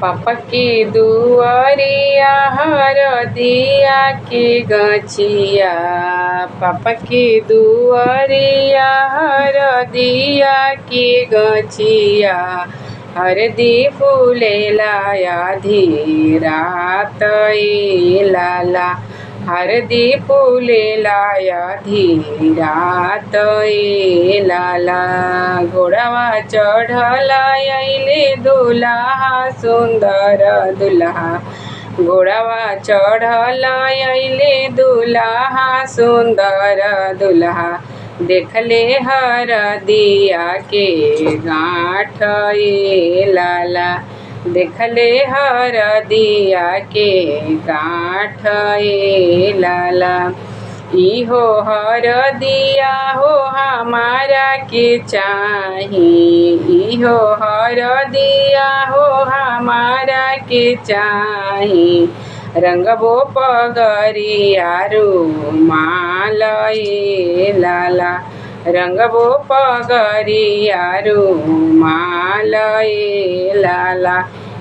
पापा के दुआरिया हरदिया के गछिया। पापा के दुआरिया हरदिया के गछिया। हरदी फूलेला आधी रात ए लाला। हरदी फूलेला आधी रात ए लाला। घोड़ावा चढ़ल अइले दुल्हा सुंदर दुल्हा। घोड़ावा चढ़ल अइले दुल्हा सुंदर दुल्हा। देखले हरदिया के गाँठ ए लाला। देखले हरदिया के गाँठ ए लाला। इहो हरदिया हो हमारा के चाही। इहो हरदिया हो हमारा के चाही। रंगबो पगरिया रुमाल ए लाला। रंगबो पगरिया रुमाल ए लाला।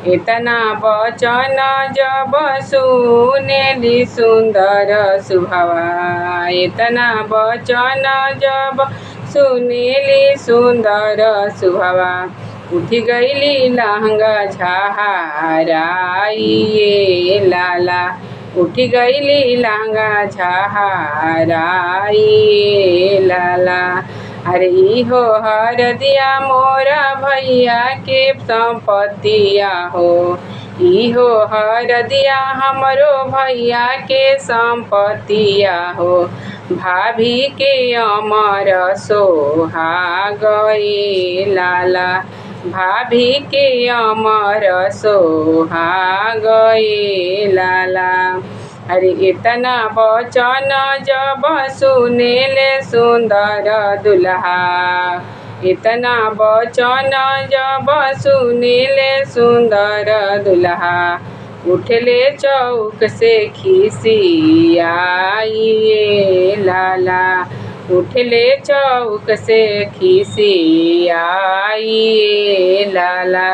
इतना बचन जब सुनेली सुंदर सुहावा। इतना बचन जब सुनेली सुंदर सुहावा। उठी गईली लहंगा झहराई ए लाला। उठी गईली लहंगा झहराई ए लाला। अरे इहो हरदिया मोरा भैया के संपत्तिया हो। इहो हरदिया हमरो भैया के संपत्तिया हो। भाभी के अमर सोहाग ए लाला। भाभी के अमर सोहाग ए लाला। अरे इतना बचन जब सुनेले सुंदर दुल्हा। इतना बचन जब सुनेले सुंदर दुल्हा। उठले चौक से खिसियाई ए लाला। उठले चौक से खिसियाई ए लाला।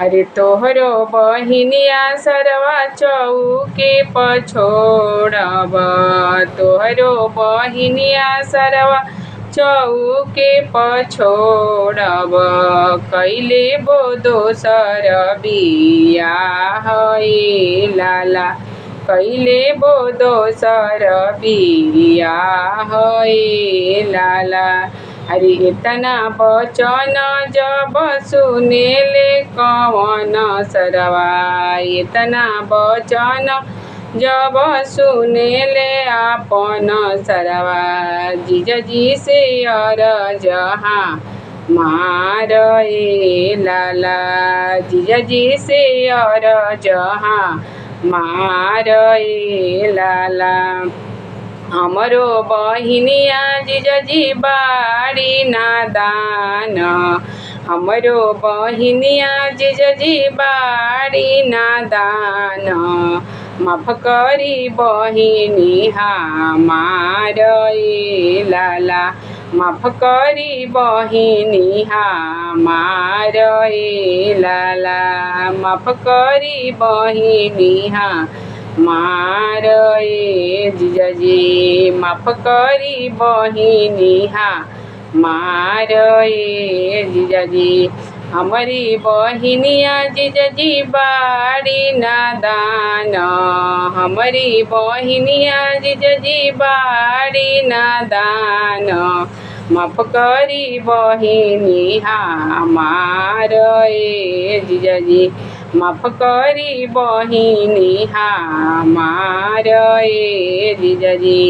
अरे तोहरो बहिनिया सरवा चौके पछोड़ब। तोहरो बहिनिया सरवा चौके पछोड़ब। कैले बो दोसर बियाह ए लाला। कैले बो दोसर बियाह ए लाला। अरे इतना बचन जब सुनेले कवन सरवा। इतना बचन जब सुनेले आपन सरवा। जीजाजी से अरज मार ए लाला। जीजाजी से अरज मार ए लाला। हमरो बहिनिया जीजाजी बाड़ी नादान। हमरो बहिनिया जीजाजी बाड़ी नादान। माफ करी बहिनी हमार ए लाला। माफ करी बहिनी हमार ए लाला। माफ करी बहिनी हमार ए जीजाजी। माफ करी बहिनी हमार ए जीजाजी। हमारी बहिनिया जीजाजी बाड़ी नादान। हमारी बहिनिया जीजाजी बाड़ी नादान। माफ करी बहिनी हमार ए जीजाजी। माफ करी बहिनी हमार ए जीजाजी।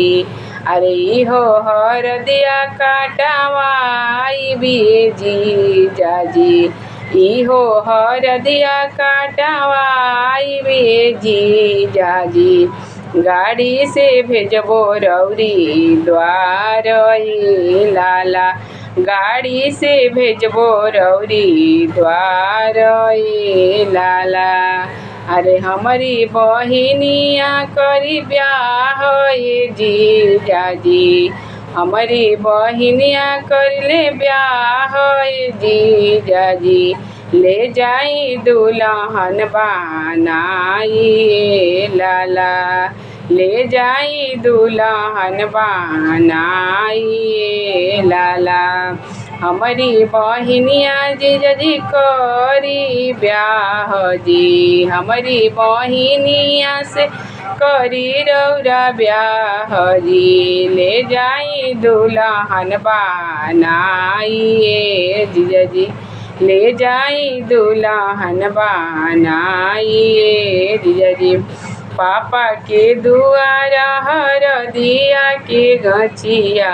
अरे इहो हरदिया काटवाई बे जीजाजी। इहो हरदिया काटवाई बे जीजाजी। गाड़ी से भेजबो रौरी द्वार ए लाला। गाड़ी से भेजबो रौरी द्वार ए लाला। अरे हमारी बहिनिया करी ब्याह ए जीजाजी। हमारी बहिनिया करले ब्याह ए जीजाजी। ले जाई दुल्हन बनाई लाला, ले जाई दुल्हन बनाई लाला। हमारी बहिनिया जीजाजी करी ब्याह जी, हमारी बहिनिया से करी रौरा ब्याह जी, ले जाई दुल्हन बनाई जीजाजी, ले जाई दुल्हन बनाई जीजाजी। पापा के दुआरा हरदिया के गछिया,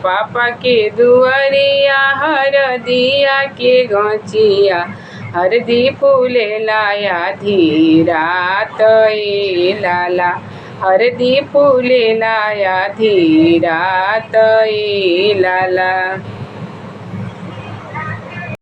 पापा के दुआरिया हरदिया के गछिया, हरदी फूले लाया धीरात ए लाला, हरदी फूले लाया धीरात ए लाला।